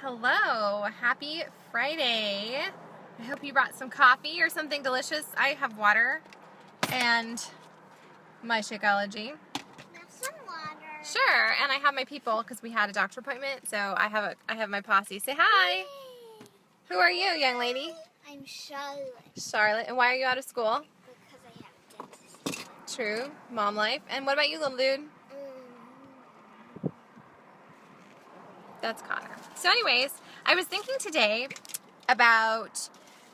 Hello, happy Friday. I hope you brought some coffee or something delicious. I have water and my Shakeology. Some water. Sure, and I have my people because we had a doctor appointment, so I have my posse. Say hi. Yay. Who are you, young lady? I'm Charlotte. Charlotte. And why are you out of school? Because I have dentist. True, mom life. And what about you, little dude? That's Connor. So anyways, I was thinking today about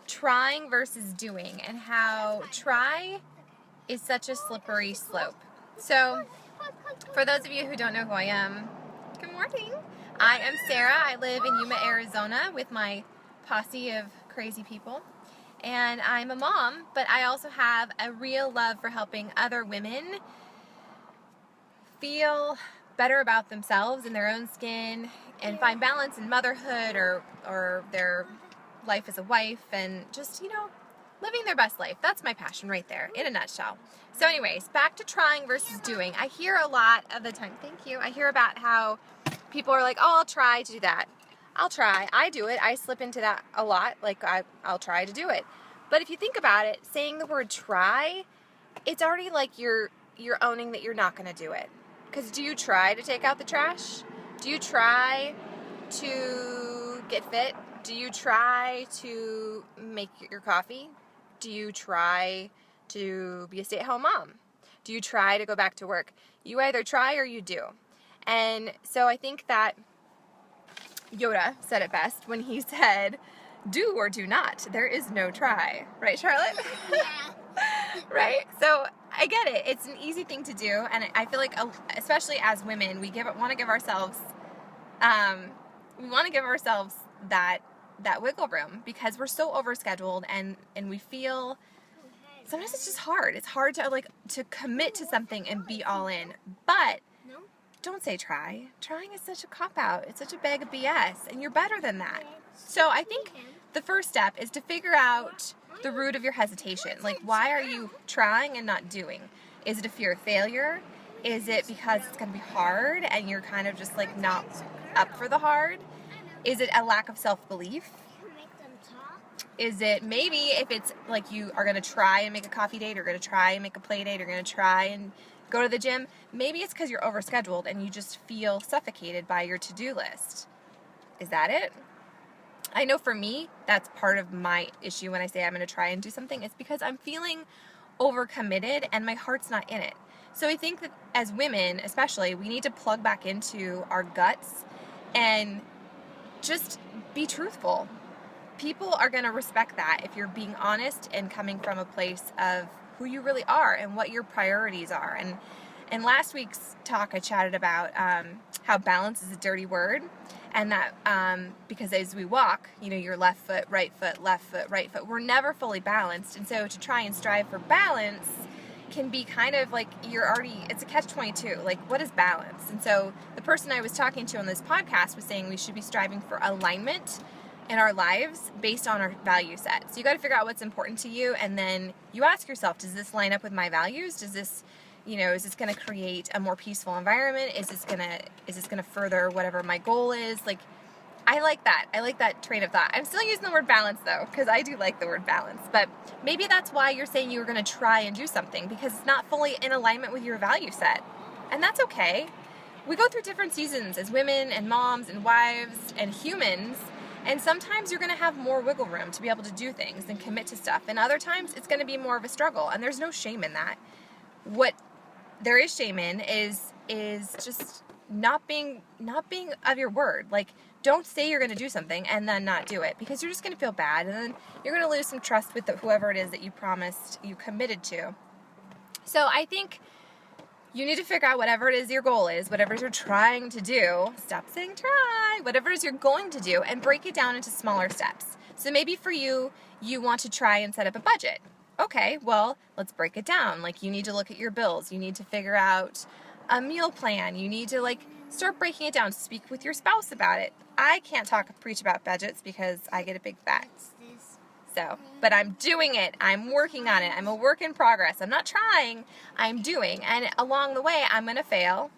trying versus doing and how try is such a slippery slope. So for those of you who don't know who I am, good morning. I am Sarah. I live in Yuma, Arizona with my posse of crazy people. And I'm a mom, but I also have a real love for helping other women feel better about themselves and their own skin and find balance in motherhood or their life as a wife and just, living their best life. That's my passion right there in a nutshell. So anyways, back to trying versus doing. I hear a lot of the time, thank you, I hear about how people are like, oh, I'll try to do that. I'll try. I do it. I slip into that a lot. Like I'll try to do it. But if you think about it, saying the word try, it's already like you're owning that you're not going to do it. Because do you try to take out the trash? Do you try to get fit? Do you try to make your coffee? Do you try to be a stay-at-home mom? Do you try to go back to work? You either try or you do. And so I think that Yoda said it best when he said, do or do not. There is no try. Right, Charlotte? Yeah. Right? So I get it. It's an easy thing to do, and I feel like, especially as women, we want to give ourselves that wiggle room because we're so overscheduled, and we feel sometimes it's just hard. It's hard to commit to something and be all in. But don't say try. Trying is such a cop-out. It's such a bag of BS, and you're better than that. So I think the first step is to figure out the root of your hesitation. Like, why are you trying and not doing? Is it a fear of failure? Is it because it's going to be hard and you're kind of just like not up for the hard? Is it a lack of self-belief? Is it maybe if it's like you are going to try and make a coffee date, or going to try and make a play date, or going to try and go to the gym, maybe it's because you're overscheduled and you just feel suffocated by your to-do list. Is that it? I know for me, that's part of my issue when I say I'm going to try and do something. It's because I'm feeling overcommitted and my heart's not in it. So I think that as women, especially, we need to plug back into our guts and just be truthful. People are going to respect that if you're being honest and coming from a place of who you really are and what your priorities are. And in last week's talk, I chatted about how balance is a dirty word. And that because as we walk, your left foot, right foot, we're never fully balanced. And so to try and strive for balance can be kind of like it's a catch-22. Like, what is balance? And so the person I was talking to on this podcast was saying we should be striving for alignment in our lives based on our value set. So you got to figure out what's important to you, and then you ask yourself, does this line up with my values? Does this is this going to create a more peaceful environment? Is this going to further whatever my goal is? Like, I like that. I like that train of thought. I'm still using the word balance though, because I do like the word balance. But maybe that's why you're saying you were going to try and do something, because it's not fully in alignment with your value set. And that's okay. We go through different seasons as women and moms and wives and humans. And sometimes you're going to have more wiggle room to be able to do things and commit to stuff. And other times it's going to be more of a struggle. And there's no shame in that. What there is shame in is just not being of your word. Like, don't say you're going to do something and then not do it, because you're just going to feel bad, and then you're going to lose some trust with whoever it is that you promised, you committed to. So I think you need to figure out whatever it is your goal is, whatever you're trying to do. Stop saying try. Whatever it is you're going to do, and break it down into smaller steps. So maybe for you want to try and set up a budget. Okay, well, let's break it down. Like, you need to look at your bills. You need to figure out a meal plan. You need to, start breaking it down. Speak with your spouse about it. I can't preach about budgets because I get a big fat. So, but I'm doing it. I'm working on it. I'm a work in progress. I'm not trying. I'm doing. And along the way, I'm going to fail.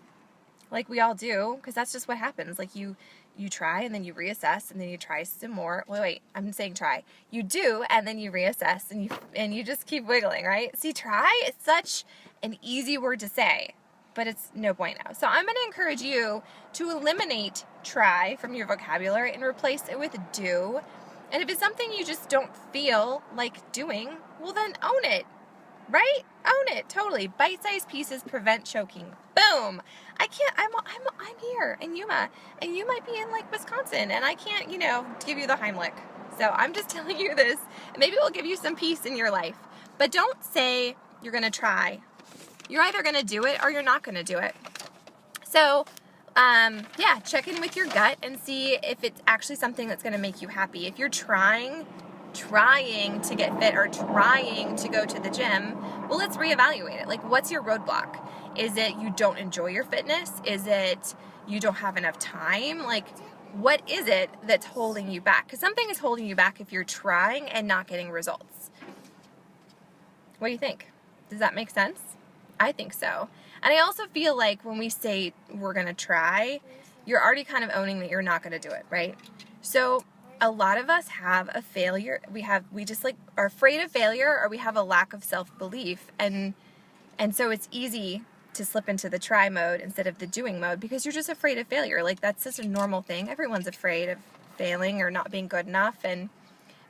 like we all do, because that's just what happens. Like you try and then you reassess and then you try some more. Wait, I'm saying try. You do and then you reassess and you just keep wiggling, right? See, try is such an easy word to say, but it's no bueno. So I'm going to encourage you to eliminate try from your vocabulary and replace it with do. And if it's something you just don't feel like doing, well then own it. Right? Own it. Totally. Bite-sized pieces prevent choking. Boom. I'm here in Yuma, and you might be in like Wisconsin, and I can't, give you the Heimlich. So I'm just telling you this. Maybe it will give you some peace in your life. But don't say you're going to try. You're either going to do it or you're not going to do it. So, check in with your gut and see if it's actually something that's going to make you happy. If you're trying to get fit or trying to go to the gym, well, let's reevaluate it. Like, what's your roadblock? Is it you don't enjoy your fitness? Is it you don't have enough time? Like, what is it that's holding you back? Because something is holding you back if you're trying and not getting results. What do you think? Does that make sense? I think so. And I also feel like when we say we're going to try, you're already kind of owning that you're not going to do it, right? So a lot of us have a failure. We just like are afraid of failure, or we have a lack of self-belief. And so it's easy to slip into the try mode instead of the doing mode because you're just afraid of failure. Like, that's just a normal thing. Everyone's afraid of failing or not being good enough. And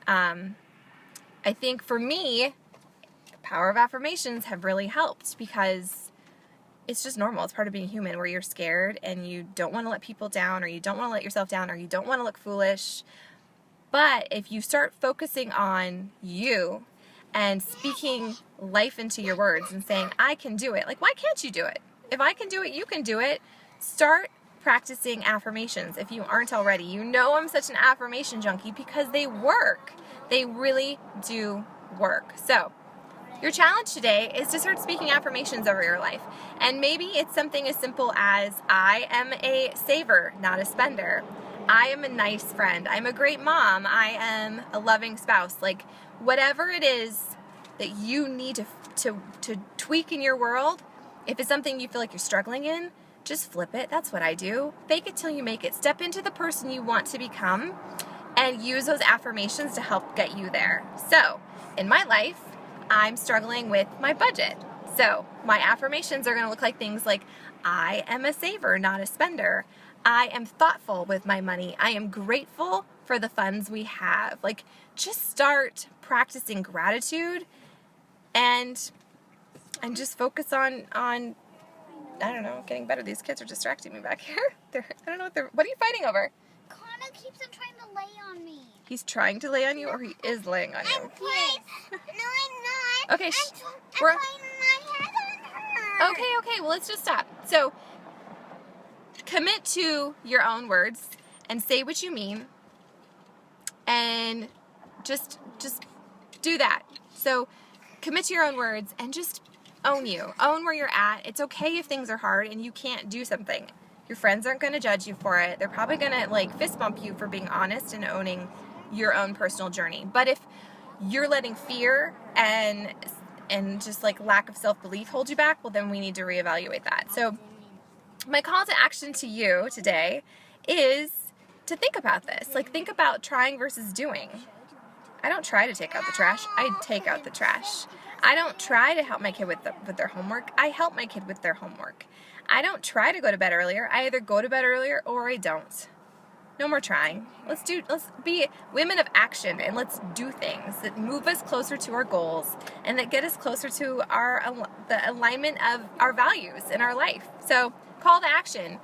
I think for me, power of affirmations have really helped because it's just normal. It's part of being human, where you're scared and you don't want to let people down, or you don't want to let yourself down, or you don't want to look foolish. But if you start focusing on you and speaking life into your words and saying, I can do it. Like, why can't you do it? If I can do it, you can do it. Start practicing affirmations if you aren't already. You know I'm such an affirmation junkie because they work. They really do work. So your challenge today is to start speaking affirmations over your life. And maybe it's something as simple as, I am a saver, not a spender. I am a nice friend. I'm a great mom. I am a loving spouse. Like, whatever it is that you need to tweak in your world, if it's something you feel like you're struggling in, just flip it. That's what I do. Fake it till you make it. Step into the person you want to become and use those affirmations to help get you there. So, in my life, I'm struggling with my budget. So, my affirmations are going to look like things like, I am a saver, not a spender. I am thoughtful with my money. I am grateful for the funds we have. Like, just start practicing gratitude and just focus on I don't know, getting better. These kids are distracting me back here. What are you fighting over? Connor keeps on trying to lay on me. He's trying to lay on you, or he is laying on you? Yes. No, I'm not. Okay, I'm laying my head on her. Okay, well, let's just stop. So, commit to your own words and say what you mean, and just do that. So commit to your own words and just own you. Own where you're at. It's okay if things are hard and you can't do something. Your friends aren't going to judge you for it. They're probably going to fist bump you for being honest and owning your own personal journey. But if you're letting fear and just lack of self-belief hold you back, well, then we need to reevaluate that. So my call to action to you today is to think about this. Think about trying versus doing. I don't try to take out the trash. I take out the trash. I don't try to help my kid with their homework. I help my kid with their homework. I don't try to go to bed earlier. I either go to bed earlier or I don't. No more trying. Let's be women of action, and let's do things that move us closer to our goals and that get us closer to the alignment of our values in our life. So, call to action.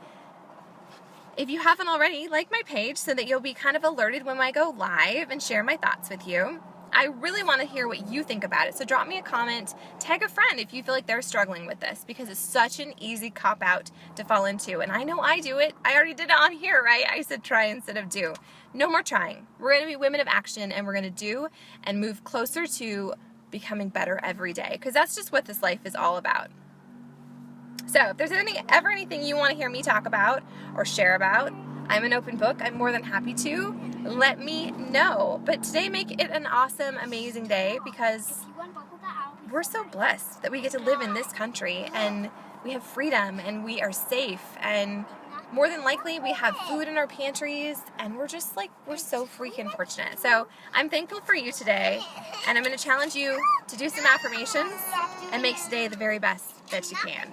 If you haven't already, like my page so that you'll be kind of alerted when I go live and share my thoughts with you. I really want to hear what you think about it. So drop me a comment, tag a friend if you feel like they're struggling with this, because it's such an easy cop-out to fall into. And I know I do it. I already did it on here, right? I said try instead of do. No more trying. We're going to be women of action, and we're going to do and move closer to becoming better every day, because that's just what this life is all about. So if there's ever anything you want to hear me talk about or share about, I'm an open book. I'm more than happy to. Let me know. But today, make it an awesome, amazing day, because we're so blessed that we get to live in this country and we have freedom and we are safe, and more than likely we have food in our pantries, and we're just like, we're so freaking fortunate. So I'm thankful for you today, and I'm going to challenge you to do some affirmations and make today the very best that you can.